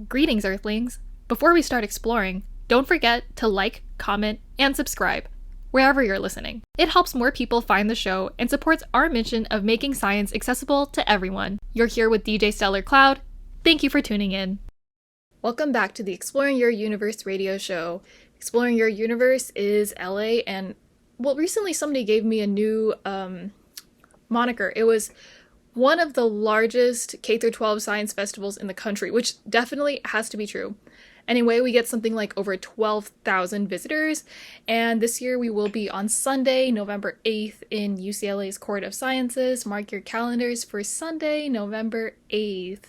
Greetings, Earthlings! Before we start exploring, don't forget to like, comment, and subscribe, wherever you're listening. It helps more people find the show and supports our mission of making science accessible to everyone. You're here with DJ Stellar Cloud. Thank you for tuning in. Welcome back to the Exploring Your Universe radio show. Exploring Your Universe is LA, and recently somebody gave me a new moniker. It was one of the largest K-12 science festivals in the country, which definitely has to be true. Anyway, we get something like over 12,000 visitors, and this year we will be on Sunday, November 8th in UCLA's Court of Sciences. Mark your calendars for Sunday, November 8th.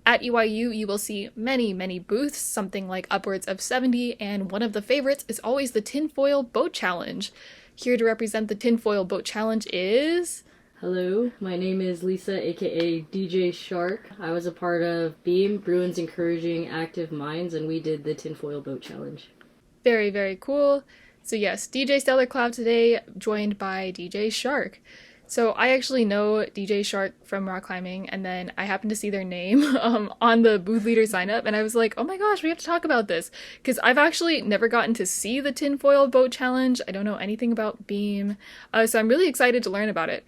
At EYU, you will see many, many booths, something like upwards of 70, and one of the favorites is always the Tinfoil Boat Challenge. Here to represent the Tinfoil Boat Challenge is... Hello, my name is Lisa, aka DJ Shark. I was a part of BEAM, Bruins Encouraging Active Minds, and we did the Tinfoil Boat Challenge. Very, very cool. So yes, DJ Stellar Cloud today, joined by DJ Shark. So I actually know DJ Shark from rock climbing, and then I happened to see their name on the booth leader sign up, and I was like, oh my gosh, we have to talk about this, because I've actually never gotten to see the Tinfoil Boat Challenge. I don't know anything about BEAM, so I'm really excited to learn about it.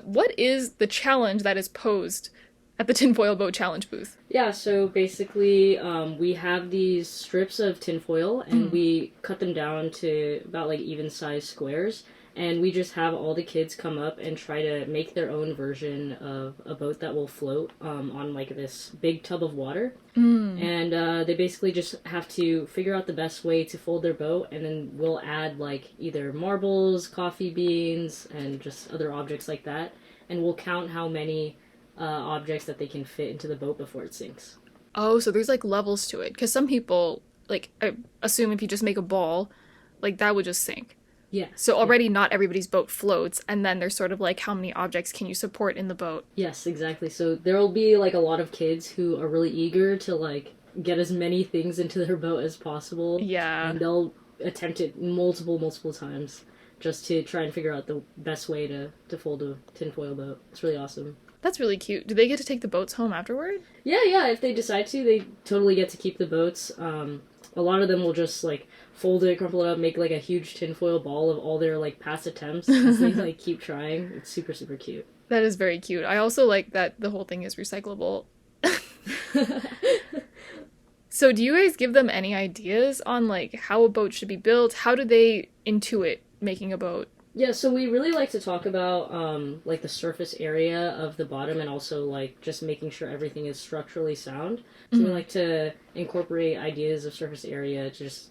What is the challenge that is posed at the Tinfoil Boat Challenge booth? Yeah, so basically we have these strips of tinfoil, and we cut them down to about like even-sized squares, and we just have all the kids come up and try to make their own version of a boat that will float on like this big tub of water. And they basically just have to figure out the best way to fold their boat, and then we'll add like either marbles, coffee beans, and just other objects like that, and we'll count how many objects that they can fit into the boat before it sinks. Oh, so there's like levels to it, because some people, like, I assume if you just make a ball, like that would just sink. Yeah. So already not everybody's boat floats, and then there's sort of like how many objects can you support in the boat? Yes, exactly. So there will be like a lot of kids who are really eager to like get as many things into their boat as possible. Yeah. And they'll attempt it multiple times just to try and figure out the best way to fold a tinfoil boat. It's really awesome. That's really cute. Do they get to take the boats home afterward? Yeah, if they decide to, they totally get to keep the boats. A lot of them will just, like, fold it, crumple it up, make, like, a huge tinfoil ball of all their, like, past attempts as they, like, keep trying. It's super, super cute. That is very cute. I also like that the whole thing is recyclable. So do you guys give them any ideas on, like, how a boat should be built? How do they intuit making a boat? Yeah, so we really like to talk about, like, the surface area of the bottom, and also, like, just making sure everything is structurally sound. So we like to incorporate ideas of surface area to just,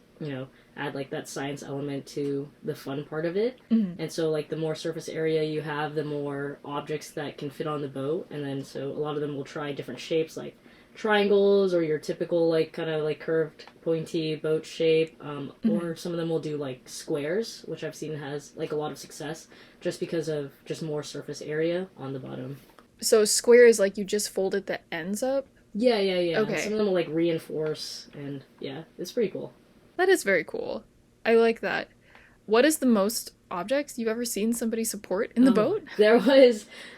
add, like, that science element to the fun part of it. And so, like, the more surface area you have, the more objects that can fit on the boat. And then, so a lot of them will try different shapes, like triangles, or your typical, like, kind of, like, curved, pointy boat shape, or some of them will do, like, squares, which I've seen has, like, a lot of success, just because of just more surface area on the bottom. So square is like you just folded the ends up? Yeah. Okay. Some of them will, like, reinforce, and, yeah, it's pretty cool. That is very cool. I like that. What is the most objects you've ever seen somebody support in the boat?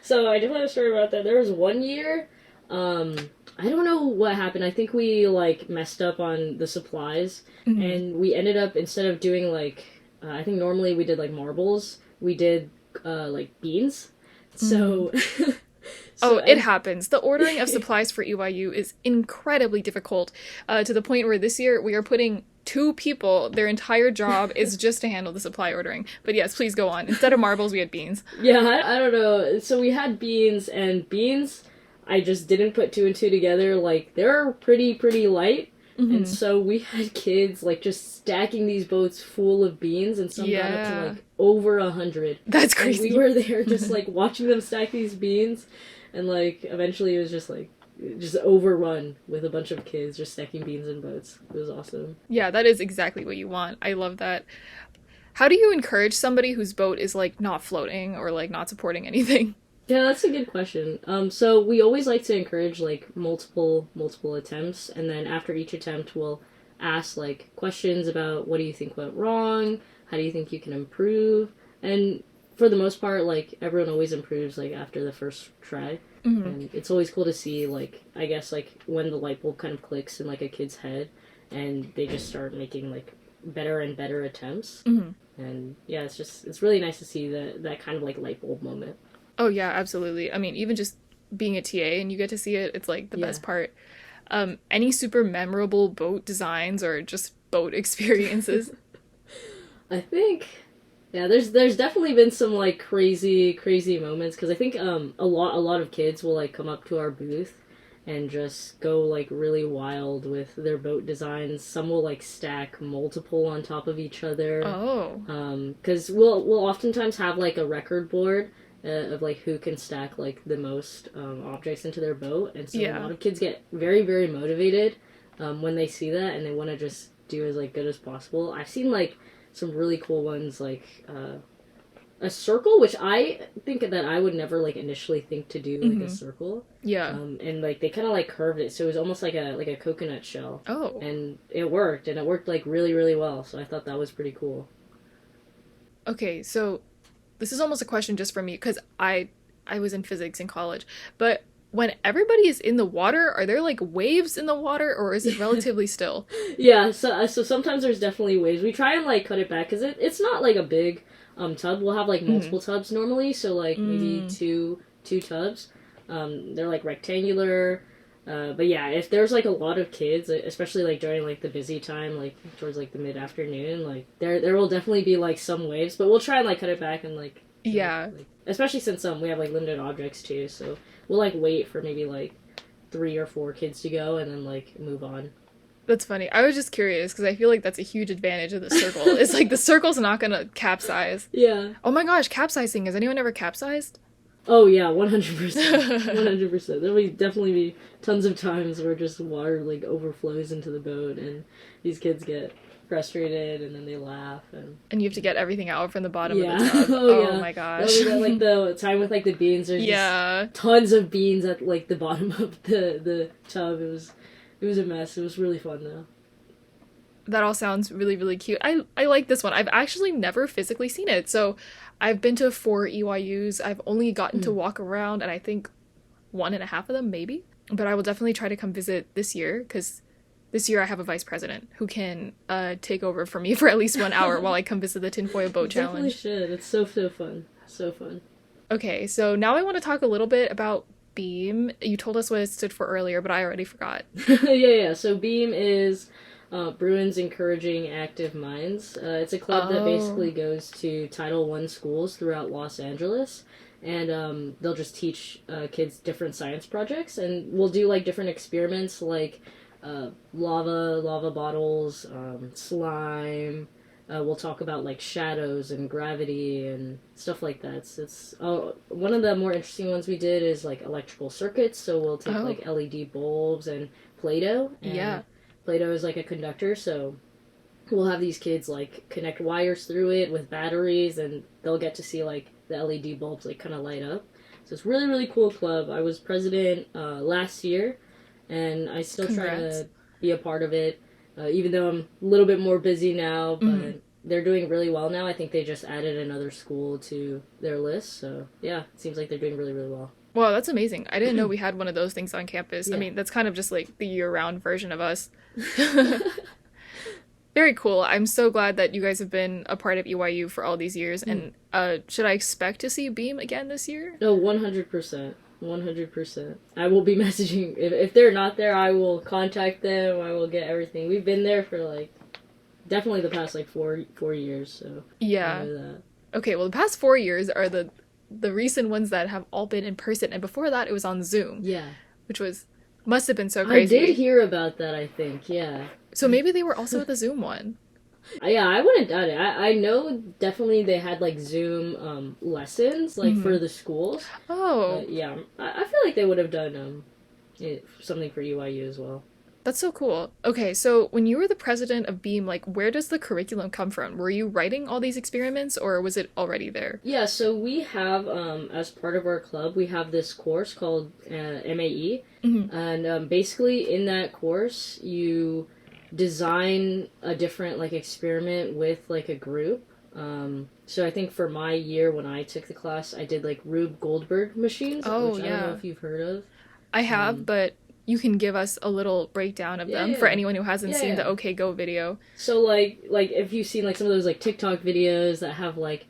So I do have a story about that. There was one year, I don't know what happened. I think we, like, messed up on the supplies, and we ended up, instead of doing, like, I think normally we did, like, marbles, we did, like, beans. So... It happens. The ordering of supplies for EYU is incredibly difficult, to the point where this year we are putting 2 people, their entire job is just to handle the supply ordering. But yes, please go on. Instead of marbles, we had beans. Yeah, I don't know. So we had beans, and beans... I just didn't put 2 and 2 together. Like, they're pretty light. And so we had kids, like, just stacking these boats full of beans, and some got up to, like, over 100. That's crazy. And we were there just, like, watching them stack these beans, and, like, eventually it was just, like, just overrun with a bunch of kids just stacking beans in boats. It was awesome. Yeah, that is exactly what you want. I love that. How do you encourage somebody whose boat is, like, not floating or, like, not supporting anything? Yeah, that's a good question. So we always like to encourage, like, multiple attempts, and then after each attempt we'll ask, like, questions about what do you think went wrong, how do you think you can improve, and for the most part, like, everyone always improves, like, after the first try. And it's always cool to see, like, I guess, like, when the light bulb kind of clicks in, like, a kid's head, and they just start making, like, better and better attempts. And, yeah, it's really nice to see that kind of, like, light bulb moment. Oh, yeah, absolutely. I mean, even just being a TA and you get to see it, it's, like, the best part. Any super memorable boat designs or just boat experiences? I think, yeah, there's definitely been some like crazy moments because I think a lot of kids will like come up to our booth and just go like really wild with their boat designs. Some will like stack multiple on top of each other. Oh. Because we'll oftentimes have like a record board of like who can stack like the most objects into their boat, and so a lot of kids get very motivated when they see that and they want to just do as like good as possible. I've seen like some really cool ones like a circle, which I think that I would never like initially think to do like a circle. Yeah. And like they kind of like curved it, so it was almost like a coconut shell. Oh. And it worked like really well. So I thought that was pretty cool. Okay, so this is almost a question just for me because I was in physics in college, but when everybody is in the water, are there like waves in the water or is it relatively still? Yeah, so sometimes there's definitely waves. We try and like cut it back because it's not like a big tub. We'll have like multiple tubs normally, so like maybe two tubs. They're like rectangular. But yeah, if there's like a lot of kids, especially like during like the busy time, like towards like the mid-afternoon, like there will definitely be like some waves, but we'll try and like cut it back and like like, especially since we have like limited objects too, so we'll like wait for maybe like 3 or 4 kids to go and then like move on. That's funny. I was just curious because I feel like that's a huge advantage of the circle. It's like the circle's not gonna capsize. Yeah. Oh my gosh, capsizing. Has anyone ever capsized? Oh yeah, 100%. 100%. There'll definitely be tons of times where just water like overflows into the boat and these kids get frustrated and then they laugh and you have to get everything out from the bottom of the tub. Oh my gosh. Like the time with like the beans, there's just tons of beans at like the bottom of the tub. It was a mess. It was really fun though. That all sounds really cute. I like this one. I've actually never physically seen it. So I've been to 4 EYUs. I've only gotten to walk around, and I think 1.5 of them, maybe. But I will definitely try to come visit this year, because this year I have a vice president who can take over for me for at least 1 hour while I come visit the tinfoil boat challenge. Definitely should. It's so fun. So fun. Okay, so now I want to talk a little bit about BEAM. You told us what it stood for earlier, but I already forgot. Yeah. So BEAM is Bruins Encouraging Active Minds. It's a club that basically goes to Title I schools throughout Los Angeles, and they'll just teach kids different science projects, and we'll do like different experiments like lava bottles, slime. We'll talk about like shadows and gravity and stuff like that. It's one of the more interesting ones we did is like electrical circuits. So we'll take like LED bulbs and Play-Doh. And Play-Doh is like a conductor, so we'll have these kids like connect wires through it with batteries, and they'll get to see like the LED bulbs like kind of light up. So it's really cool club. I was president last year, and I still try to be a part of it, even though I'm a little bit more busy now. But they're doing really well now. I think they just added another school to their list, so yeah, it seems like they're doing really well. Wow, that's amazing. I didn't know we had one of those things on campus. Yeah. I mean, that's kind of just like the year-round version of us. Very cool. I'm so glad that you guys have been a part of EYU for all these years. And should I expect to see BEAM again this year? No, 100%. 100%. I will be messaging. If they're not there, I will contact them. I will get everything. We've been there for like definitely the past like four years. So yeah. Okay, well the past 4 years are the recent ones that have all been in person, and before that it was on Zoom. Yeah. Which must have been so crazy. I did hear about that, I think, yeah. So maybe they were also at the Zoom one. Yeah, I wouldn't doubt it. I know definitely they had like Zoom lessons like for the schools. Oh. Yeah, I feel like they would have done something for EYU as well. That's so cool. Okay, so when you were the president of BEAM, like, where does the curriculum come from? Were you writing all these experiments, or was it already there? Yeah, so we have, as part of our club, we have this course called MAE, and basically in that course, you design a different, like, experiment with, like, a group. So I think for my year when I took the class, I did like Rube Goldberg machines, Oh, which I don't know if you've heard of. I have, but you can give us a little breakdown of them for anyone who hasn't seen the OK Go video. So like if you've seen like some of those like TikTok videos that have like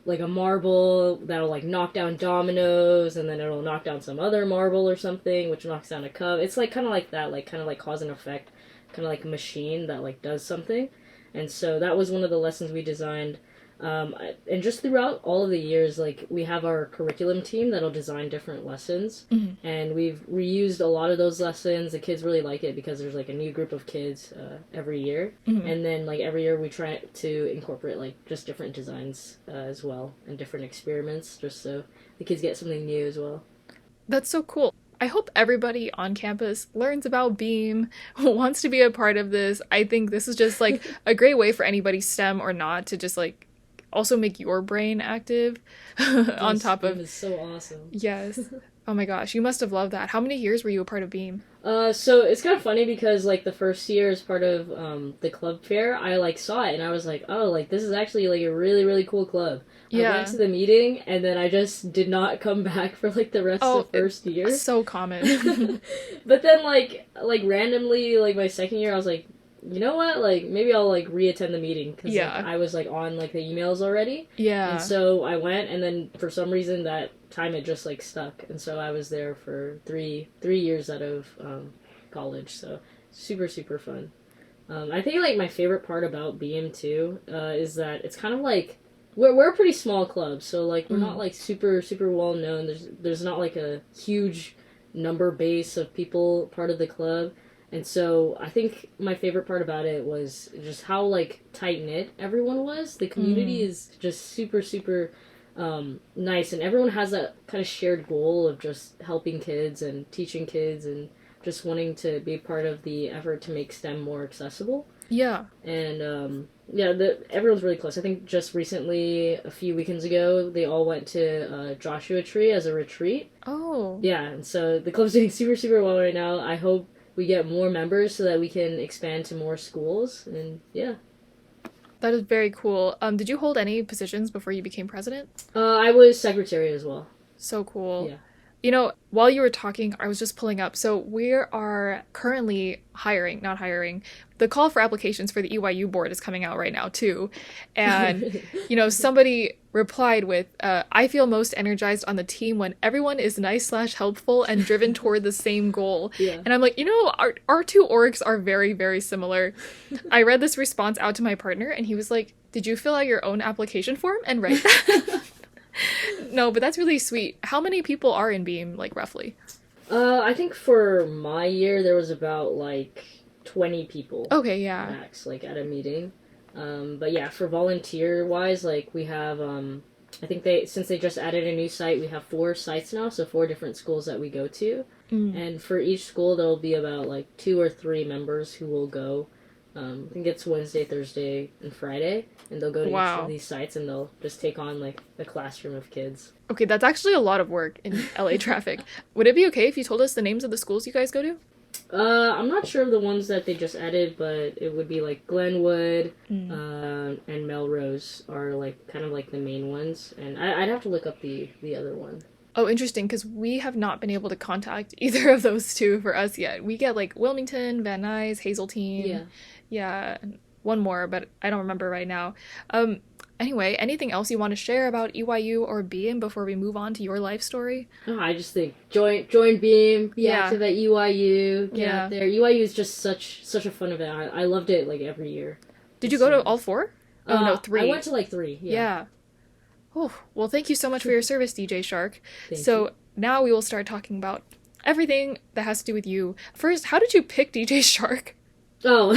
a marble that'll like knock down dominoes and then it'll knock down some other marble or something which knocks down a cup. It's like kind of like that, like kind of like cause and effect, kind of like a machine that like does something. And so that was one of the lessons we designed. And just throughout all of the years, like we have our curriculum team that'll design different lessons, and we've reused a lot of those lessons. The kids really like it because there's like a new group of kids every year, and then like every year we try to incorporate like just different designs as well and different experiments, just so the kids get something new as well. That's so cool. I hope everybody on campus learns about BEAM, wants to be a part of this. I think this is just like a great way for anybody, STEM or not, to just like also make your brain active on top of... Is so awesome. Yes. Oh my gosh, you must have loved that. How many years were you a part of BEAM? So it's kind of funny because like the first year as part of the club fair, I like saw it and I was like, oh, like this is actually like a really, really cool club. I went to the meeting and then I just did not come back for like the rest of the first year. So common. But then like randomly like my second year I was like, you know what, like maybe I'll like reattend the meeting because like, I was like on like the emails already, and so I went, and then for some reason that time it just like stuck, and so I was there for three years out of college. So super fun. I think like my favorite part about BM too is that it's kind of like we're a pretty small club, so like we're not like super well known. There's not like a huge number base of people part of the club. And so I think my favorite part about it was just how like tight-knit everyone was. The community is just super nice, and everyone has that kind of shared goal of just helping kids and teaching kids and just wanting to be part of the effort to make STEM more accessible. Yeah. And everyone's really close. I think just recently, a few weekends ago, they all went to Joshua Tree as a retreat. Oh. Yeah, and so the club's doing super well right now. I hope we get more members so that we can expand to more schools, and yeah. That is very cool. Did you hold any positions before you became president? I was secretary as well. So cool. Yeah. You know, while you were talking, I was just pulling up. So we are currently not hiring. The call for applications for the EYU board is coming out right now, too. And, you know, somebody replied with, I feel most energized on the team when everyone is nice/helpful and driven toward the same goal. Yeah. And I'm like, you know, our two orgs are very, very similar. I read this response out to my partner, and he was like, did you fill out your own application form and write that? No, but that's really sweet. How many people are in BEAM, like, roughly? I think for my year, there was about, like, 20 people. Okay, yeah. Max, like, at a meeting. But yeah, for volunteer-wise, like, we have, I think since they just added a new site, we have 4 sites now, so 4 different schools that we go to. And for each school, there'll be about, like, 2 or 3 members who will go. I think it's Wednesday, Thursday, and Friday, and they'll go to each of these sites and they'll just take on like a classroom of kids. Okay, that's actually a lot of work in LA traffic. Would it be okay if you told us the names of the schools you guys go to? I'm not sure of the ones that they just added, but it would be like Glenwood and Melrose are like kind of like the main ones, and I'd have to look up the other one. Oh, interesting, because we have not been able to contact either of those two for us yet. We get like Wilmington, Van Nuys, Hazeltine. Yeah, one more, but I don't remember right now. Anyway, anything else you want to share about EYU or BEAM before we move on to your life story? No, I just think join BEAM, be active at EYU, get out there. EYU is just such a fun event. I loved it like every year. Did you go to all 4? Oh, no, 3. I went to like 3, yeah. Oh, well, thank you so much for your service, DJ Shark. Thank you. Now we will start talking about everything that has to do with you. First, how did you pick DJ Shark? Oh,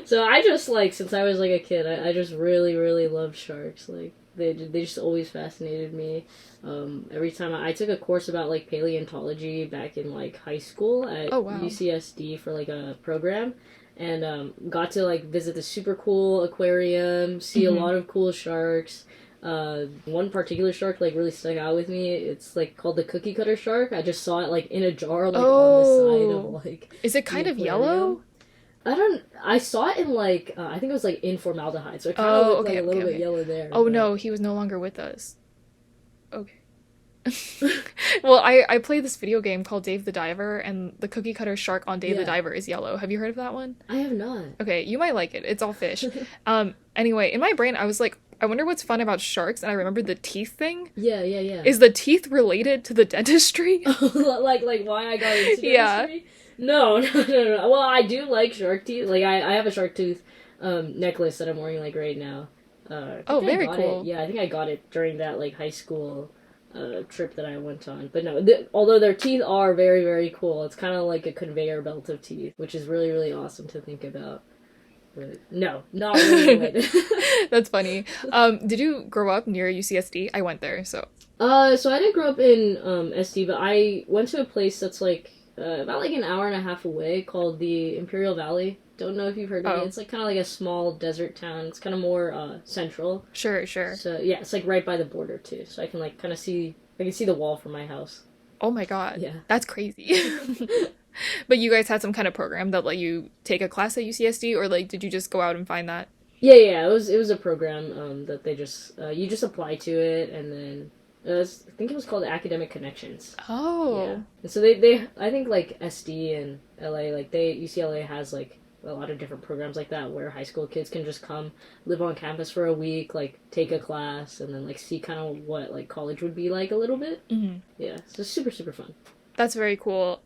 so I just, like, since I was, like, a kid, I just really loved sharks. Like, they just always fascinated me. Every time I took a course about, like, paleontology back in, like, high school at UCSD for, like, a program, and got to, like, visit the super cool aquarium, see a lot of cool sharks. One particular shark, like, really stuck out with me. It's, like, called the cookie cutter shark. I just saw it, like, in a jar, like, on the side of, like... Is it kind of yellow? I saw it in like I think it was like in formaldehyde, so it kind of looked like a little bit yellow there. Oh, but... no, he was no longer with us. Okay. Well, I played this video game called Dave the Diver, and the cookie cutter shark on Dave the Diver is yellow. Have you heard of that one? I have not. Okay, you might like it. It's all fish. Anyway, in my brain, I was like, I wonder what's fun about sharks, and I remembered the teeth thing. Yeah. Is the teeth related to the dentistry? like why I got into dentistry? No. Well, I do like shark teeth. Like, I have a shark tooth necklace that I'm wearing, like, right now. Very cool. I think I got it during that, like, high school trip that I went on. But no, although their teeth are very, very cool, it's kind of like a conveyor belt of teeth, which is really, really awesome to think about. But no, not really related. That's funny. Did you grow up near UCSD? I went there, so. So I didn't grow up in SD, but I went to a place that's, like, about like an hour and a half away called the Imperial Valley. Don't know if you've heard of it. It's like kind of like a small desert town. It's kind of more central. Sure. So yeah, it's like right by the border too. So I can like kind of see the wall from my house. Oh my god. Yeah. That's crazy. But you guys had some kind of program that let you take a class at UCSD, or like did you just go out and find that? Yeah. It was a program that they just you just apply to it, and then I think it was called Academic Connections. Oh. Yeah. And so they I think like SD and LA, like UCLA has like a lot of different programs like that where high school kids can just come live on campus for a week, like take a class, and then like see kind of what like college would be like a little bit. Mm-hmm. Yeah, so it's super, super fun. That's very cool.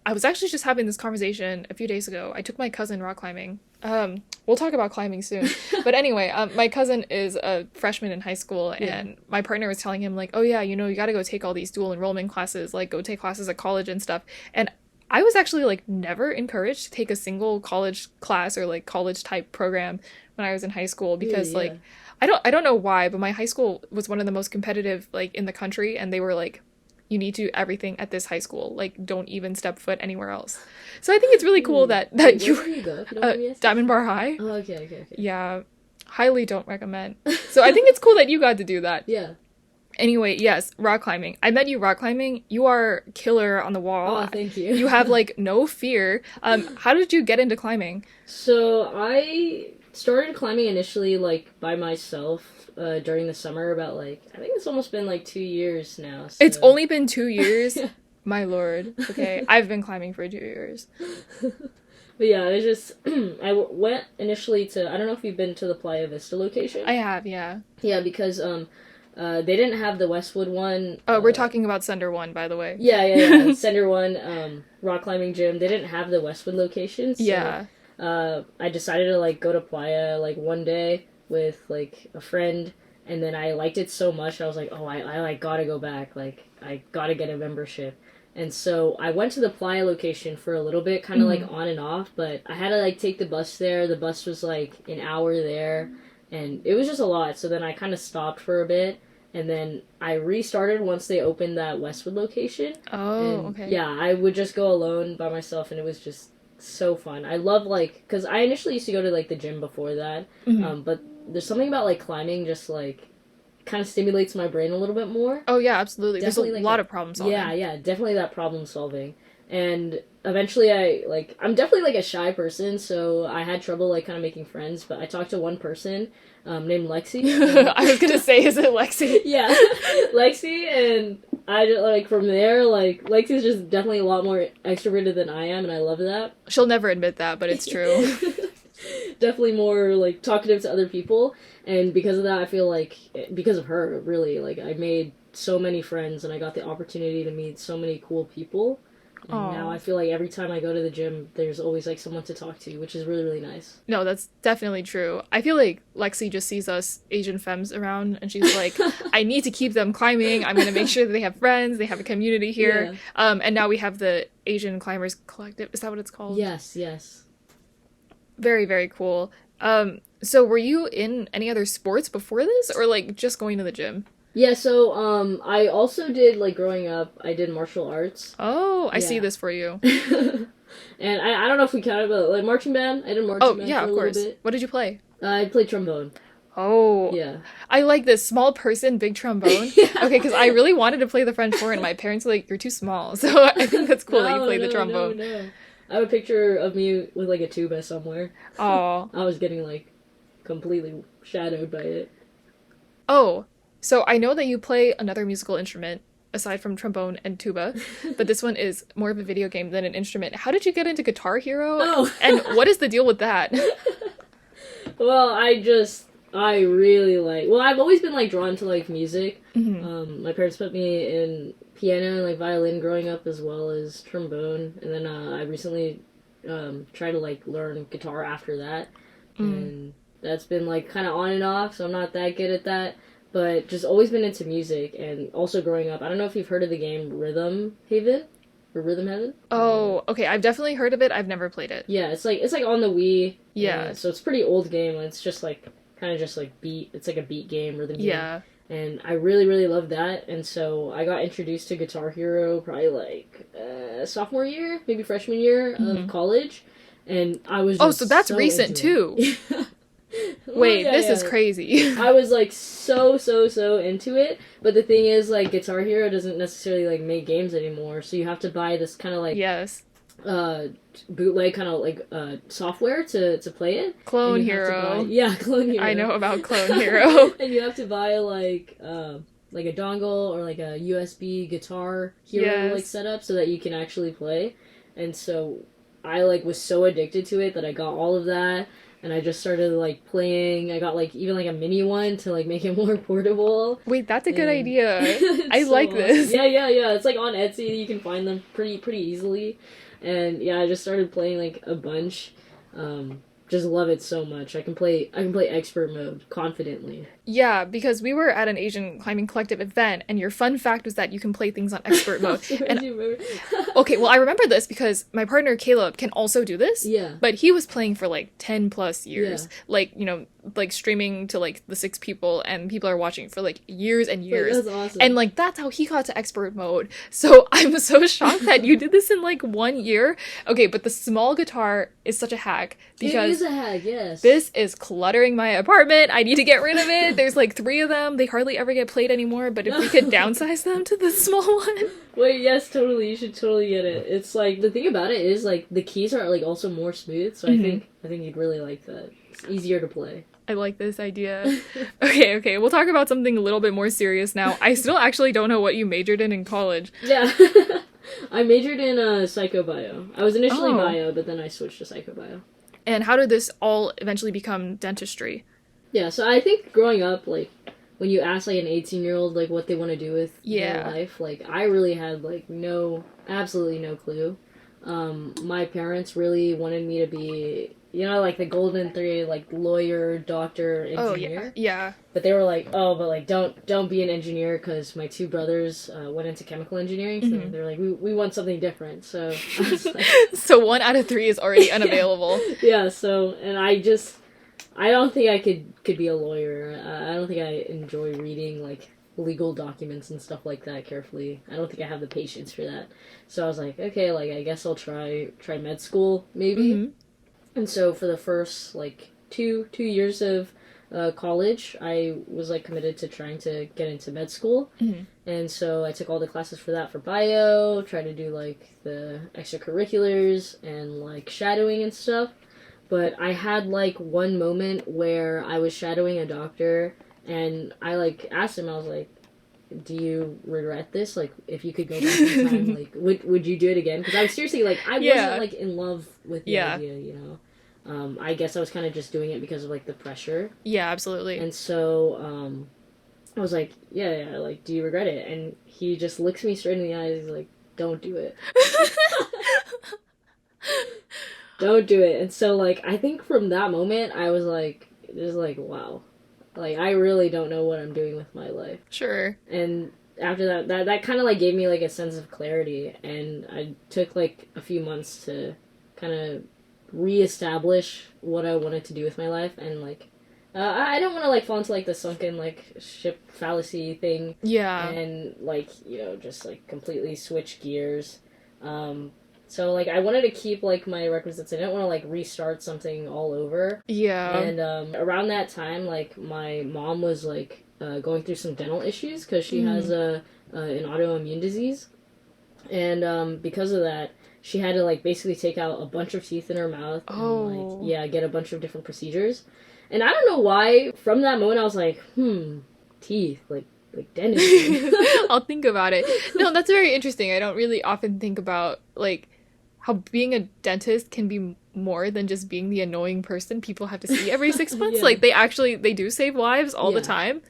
I was actually just having this conversation a few days ago. I took my cousin rock climbing. We'll talk about climbing soon. But anyway, my cousin is a freshman in high school, and my partner was telling him, like, oh yeah, you know, you gotta go take all these dual enrollment classes, like go take classes at college and stuff. And I was actually, like, never encouraged to take a single college class or, like, college-type program when I was in high school because, like, I don't know why, but my high school was one of the most competitive, like, in the country, and they were, like, you need to do everything at this high school. Like, don't even step foot anywhere else. So I think it's really cool that Wait, where did you go? Diamond Bar High. Oh, okay. Yeah, highly don't recommend. So I think it's cool that you got to do that. Yeah. Anyway, yes, rock climbing. I met you rock climbing. You are killer on the wall. Oh, thank you. You have, like, no fear. How did you get into climbing? So I started climbing initially, like, by myself during the summer about, like, I think it's almost been, like, 2 years now. So. It's only been 2 years? My lord. Okay, I've been climbing for 2 years. But yeah, it was just, I went initially to, I don't know if you've been to the Playa Vista location. I have, yeah. Yeah, because, they didn't have the Westwood one. Oh, we're talking about Sender 1, by the way. Yeah. Sender 1, rock climbing gym. They didn't have the Westwood location. So, yeah. I decided to, like, go to Playa, like, one day with, like, a friend. And then I liked it so much, I was like, oh, I like, gotta go back. Like, I gotta get a membership. And so I went to the Playa location for a little bit, kind of, like, on and off. But I had to, like, take the bus there. The bus was, like, an hour there. And it was just a lot. So then I kind of stopped for a bit. And then I restarted once they opened that Westwood location. Oh, and, okay. Yeah, I would just go alone by myself, and it was just so fun. I love, like, because I initially used to go to, like, the gym before that. But there's something about, like, climbing just, like, kind of stimulates my brain a little bit more. Oh, yeah, absolutely. Definitely, there's a lot of problem solving. Yeah, definitely that problem solving. And eventually I'm definitely, like, a shy person, so I had trouble, like, kind of making friends, but I talked to one person named Lexi. I was gonna say, is it Lexi? Yeah, Lexi, and I just, like, from there, like, Lexi's just definitely a lot more extroverted than I am, and I love that. She'll never admit that, but it's true. Definitely more, like, talkative to other people, and because of that, I feel like, because of her, really, like, I made so many friends, and I got the opportunity to meet so many cool people. And now I feel like every time I go to the gym, there's always, like, someone to talk to, which is really, really nice. No, that's definitely true. I feel like Lexi just sees us Asian femmes around, and she's like, I need to keep them climbing. I'm going to make sure that they have friends, they have a community here. Yeah. And now we have the Asian Climbers Collective. Is that what it's called? Yes. Very, very cool. So were you in any other sports before this, or, like, just going to the gym? Yeah, so, I also did, like, growing up, I did martial arts. Oh, I see this for you. And I don't know if we count it, but, like, marching band, I did marching band for a little bit. What did you play? I played trombone. Oh. Yeah. I like this small person, big trombone. Yeah. Okay, because I really wanted to play the French horn, and my parents were like, you're too small. So I think that's cool that you played the trombone. No. I have a picture of me with like a tuba somewhere. Oh. I was getting like completely shadowed by it. Oh, so I know that you play another musical instrument aside from trombone and tuba, but this one is more of a video game than an instrument. How did you get into Guitar Hero? Oh. And what is the deal with that? Well, I really like. Well, I've always been like drawn to like music. Mm-hmm. My parents put me in piano and like violin growing up as well as trombone, and then I recently tried to like learn guitar after that, and that's been like kind of on and off. So I'm not that good at that, but just always been into music, and also growing up. I don't know if you've heard of the game Rhythm Haven or Rhythm Heaven. Oh, okay. I've definitely heard of it. I've never played it. Yeah, it's like on the Wii. Yeah. So it's a pretty old game. And it's just like kind of just like beat. It's like a beat game, rhythm game. Yeah. And I really, really love that. And so I got introduced to Guitar Hero probably like sophomore year, maybe freshman year of college. And I was just so that's so recent into it. too. Wait, this is crazy. I was like so into it. But the thing is, like, Guitar Hero doesn't necessarily like make games anymore. So you have to buy this kind of like Yes. bootleg kind of like software to play it. Clone Hero. Clone Hero. I know about Clone Hero. And you have to buy like a dongle or like a USB Guitar Hero like setup so that you can actually play. And so I like was so addicted to it that I got all of that, and I just started like playing. I got like even like a mini one to like make it more portable. Wait, that's a good idea. I so like this. Awesome. Yeah. It's like on Etsy. You can find them pretty easily. And yeah, I just started playing like a bunch. Just love it so much. I can play expert mode confidently. Yeah, because we were at an Asian climbing collective event, and your fun fact was that you can play things on expert mode. Okay, well, I remember this because my partner Caleb can also do this. Yeah. But he was playing for like 10 plus years. Yeah. Like, you know, like streaming to like the 6 people, and people are watching for like years and years. That's awesome. And like that's how he got to expert mode. So I'm so shocked that you did this in like 1 year. Okay, but the small guitar is such a hack because it is a hack, yes. This is cluttering my apartment. I need to get rid of it. There's like 3 of them. They hardly ever get played anymore, but if we could downsize them to the small one. Wait, yes, totally. You should totally get it. It's like the thing about it is like the keys are like also more smooth, so I think you'd really like that. It's easier to play. I like this idea. Okay, we'll talk about something a little bit more serious now. I still actually don't know what you majored in college. Yeah. I majored in psychobio. I was initially bio, but then I switched to psychobio. And how did this all eventually become dentistry? Yeah, so I think growing up, like, when you ask, like, an 18-year-old, like, what they want to do with their life, like, I really had, like, absolutely no clue. My parents really wanted me to be, you know, like, the golden three, like, lawyer, doctor, engineer. Oh, yeah. But they were like, but, like, don't be an engineer, because my 2 brothers went into chemical engineering, so they're like, we want something different, so I was like... So 1 out of 3 is already unavailable. Yeah, so, and I don't think I could be a lawyer. I don't think I enjoy reading, like, legal documents and stuff like that carefully. I don't think I have the patience for that. So I was like, okay, like, I guess I'll try med school, maybe. And so for the first, like, two years of college, I was, like, committed to trying to get into med school. And so I took all the classes for that for bio, tried to do, like, the extracurriculars and, like, shadowing and stuff. But I had, like, one moment where I was shadowing a doctor, and I, like, asked him, I was like, do you regret this? Like, if you could go back in time, like, would you do it again? Because I was seriously, like, I wasn't, like, in love with the idea, you know? I guess I was kind of just doing it because of, like, the pressure. Yeah, absolutely. And so, I was like, yeah, like, do you regret it? And he just looks me straight in the eyes, he's like, don't do it. Don't do it. And so, like, I think from that moment, I was like, just like, wow. Like, I really don't know what I'm doing with my life. Sure. And after that kind of, like, gave me, like, a sense of clarity. And I took, like, a few months to kind of reestablish what I wanted to do with my life. And, like, I don't want to, like, fall into, like, the sunken, like, ship fallacy thing. Yeah. And, like, you know, just, like, completely switch gears. So, like, I wanted to keep, like, my requisites. I didn't want to, like, restart something all over. Yeah. And around that time, like, my mom was, like, going through some dental issues because she has an autoimmune disease. And because of that, she had to like basically take out a bunch of teeth in her mouth and like get a bunch of different procedures. And I don't know why, from that moment I was like, teeth, like dentistry. I'll think about it. No, that's very interesting. I don't really often think about like how being a dentist can be more than just being the annoying person people have to see every 6 months. Yeah. Like they do save lives all the time.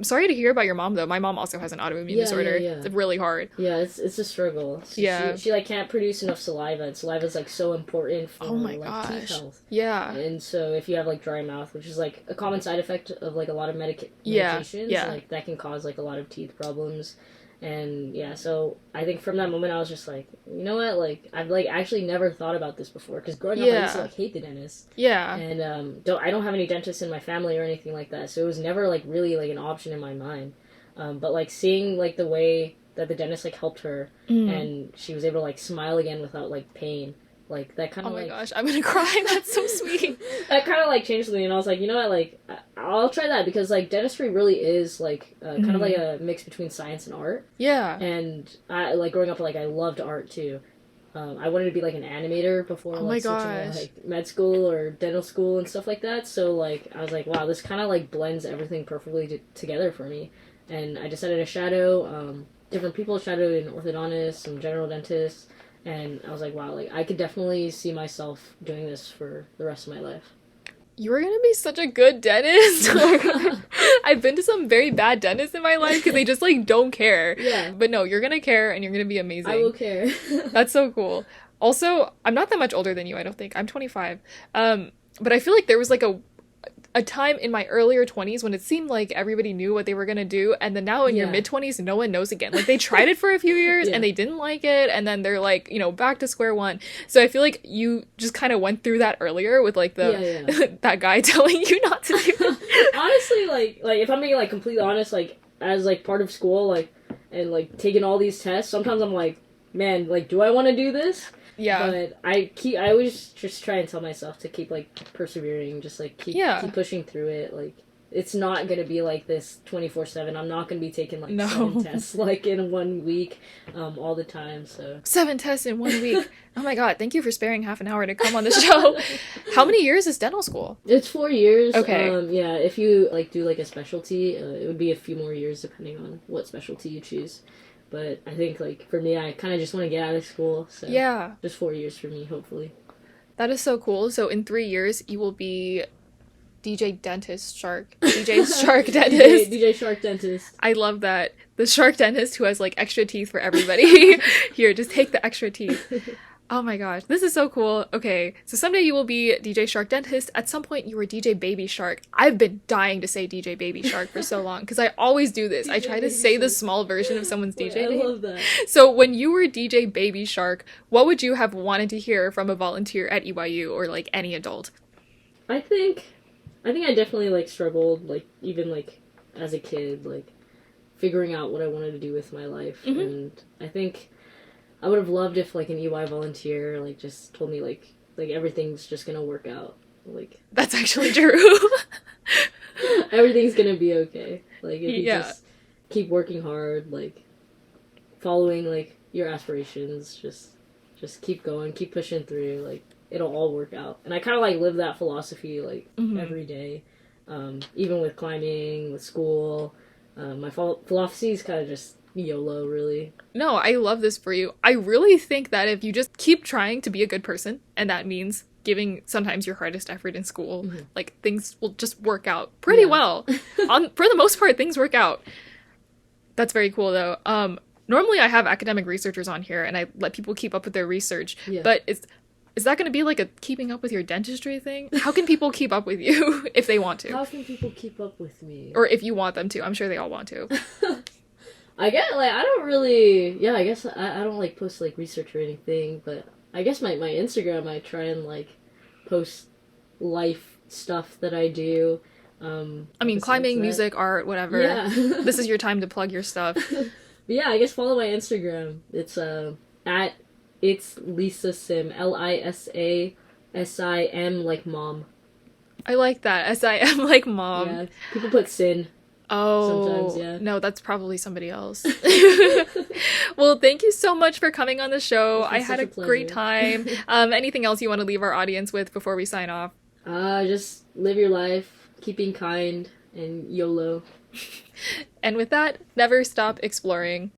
Sorry to hear about your mom though. My mom also has an autoimmune disorder. Yeah. It's really hard. Yeah, it's a struggle. She like can't produce enough saliva, and saliva's like so important for teeth health. Yeah. And so if you have like dry mouth, which is like a common side effect of like a lot of medications, like that can cause like a lot of teeth problems. And so I think from that moment I was just like, you know what, like I've like actually never thought about this before, because growing up I used to like hate the dentist. And I don't have any dentists in my family or anything like that, so it was never like really like an option in my mind. But like seeing like the way that the dentist like helped her and she was able to like smile again without like pain, like that kind of oh my gosh, I'm gonna cry. That's so sweet. That kind of like changed me, and I was like, you know what, like I'll try that, because like dentistry really is like kind of like a mix between science and art. And I like growing up, like I loved art too. I wanted to be like an animator before switching to like med school or dental school and stuff like that. So like I was like, wow, this kind of like blends everything perfectly together for me. And I decided to shadow different people. Shadowed an orthodontist, some general dentists. And I was like, wow, like I could definitely see myself doing this for the rest of my life. You are gonna be such a good dentist. I've been to some very bad dentists in my life because they just like don't care. But no, you're gonna care and you're gonna be amazing. I will care. That's so cool. Also, I'm not that much older than you, I don't think. I'm 25. But I feel like there was like a time in my earlier 20s when it seemed like everybody knew what they were gonna do, and then now in your mid-20s no one knows again. Like they tried it for a few years and they didn't like it, and then they're like, you know, back to square one. So I feel like you just kind of went through that earlier with like the that guy telling you not to do it. Honestly, like if I'm being like completely honest, like as like part of school, like and like taking all these tests, sometimes I'm like, man, like do I want to do this? But I always just try and tell myself to keep like persevering, just like keep pushing through it. Like it's not gonna be like this 24/7. I'm not gonna be taking like 7 tests like in 1 week, all the time. So 7 tests in 1 week. Oh my god! Thank you for sparing half an hour to come on the show. How many years is dental school? It's 4 years. Okay. If you like do like a specialty, it would be a few more years depending on what specialty you choose. But I think, like, for me, I kind of just want to get out of school. So just 4 years for me, hopefully. That is so cool. So in 3 years, you will be DJ Dentist Shark. DJ Shark Dentist. DJ Shark Dentist. I love that. The Shark Dentist who has, like, extra teeth for everybody. Here, just take the extra teeth. Oh my gosh, this is so cool. Okay, so someday you will be DJ Shark Dentist. At some point, you were DJ Baby Shark. I've been dying to say DJ Baby Shark for so long, because I always do this. I try to say the small version of someone's DJ name. I love that. So when you were DJ Baby Shark, what would you have wanted to hear from a volunteer at EYU, or, like, any adult? I think I definitely, like, struggled, like, even, like, as a kid, like, figuring out what I wanted to do with my life. And I think I would have loved if, like, an EY volunteer, like, just told me, like everything's just gonna work out. Like, that's actually true. Everything's gonna be okay. Like, if you just keep working hard, like, following, like, your aspirations, just keep going, keep pushing through, like, it'll all work out. And I kind of, like, live that philosophy, like, every day. Even with climbing, with school. My philosophy is kind of just YOLO, really. No, I love this for you. I really think that if you just keep trying to be a good person, and that means giving sometimes your hardest effort in school, like, things will just work out pretty well. For the most part, things work out. That's very cool, though. Normally I have academic researchers on here, and I let people keep up with their research, but is that going to be like a keeping up with your dentistry thing? How can people keep up with you if they want to? How can people keep up with me? Or if you want them to. I'm sure they all want to. I guess, like, I don't really, I guess I don't, like, post, like, research or anything, but I guess my Instagram, I try and, like, post life stuff that I do. I mean, climbing, music, art, whatever. This is your time to plug your stuff. But yeah, I guess follow my Instagram. It's, at It's Lisa Sim, LISASIM, like mom. I like that. SIM like mom. Yeah, people put sin. Oh, sometimes, yeah. no, that's probably somebody else. Well, thank you so much for coming on the show. It's been I had such a a great pleasure. time. Anything else you want to leave our audience with before we sign off? Just live your life, keep being kind, and YOLO. And with that, never stop exploring.